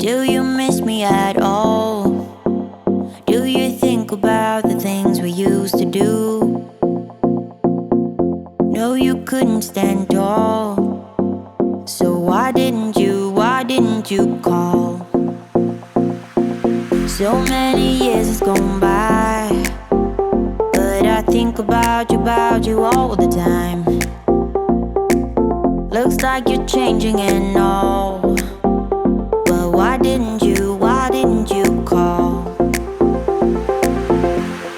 Do you miss me at all? Do you think about the things we used to do? No, you couldn't stand tall. So why didn't you call? So many years has gone by, but I think about you all the time. Looks like you're changing and all, but why didn't you call?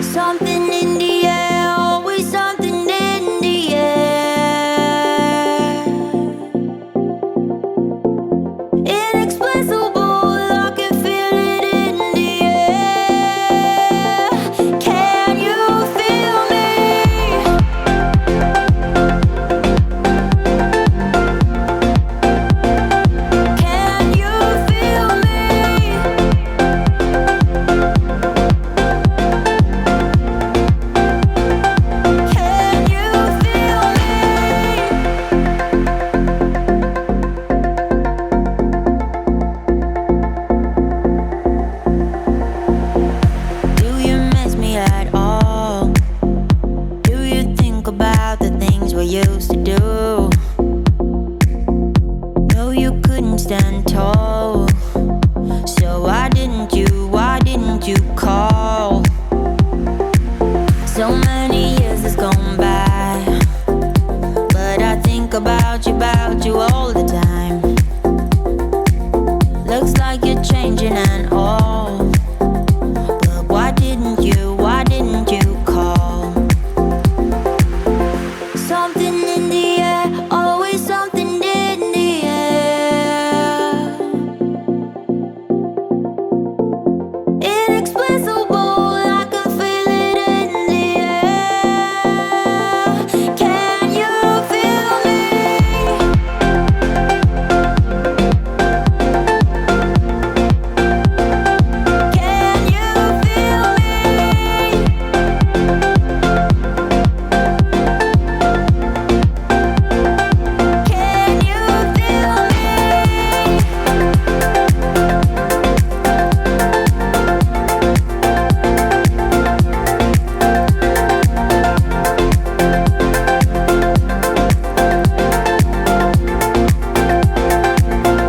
Something in the air, always something in the air. Inexplicable, I can feel it in the air. Can you feel me? Can you feel me? Can you feel me? Do you miss me at all? Do you think about the things we used to do? No, you couldn't stand tall. So why didn't you call? So many years has gone by, but I think about you all the time. Looks like you're changing and all, but why didn't you call? Something in the air, always something in the air. Inexplicable, I can feel it in the air. Can you feel me? Can you feel me? Can you feel me?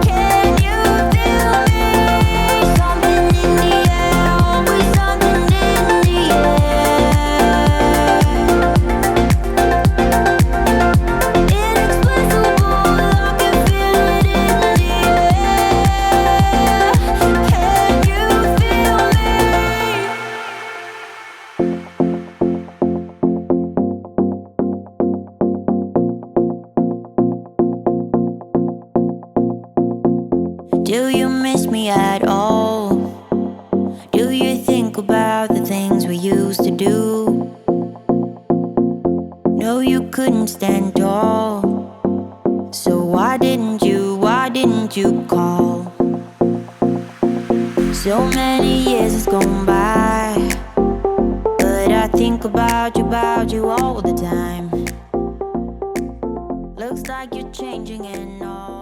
Can you feel me? Something in the air, always something in the air. Inexplicable, I can feel it in the air. Can you feel me? Do you miss me at all? Do you think about the things we used to do? No, you couldn't stand tall. So why didn't you call? So many years has gone by, but I think about you all the time. Looks like you're changing and all.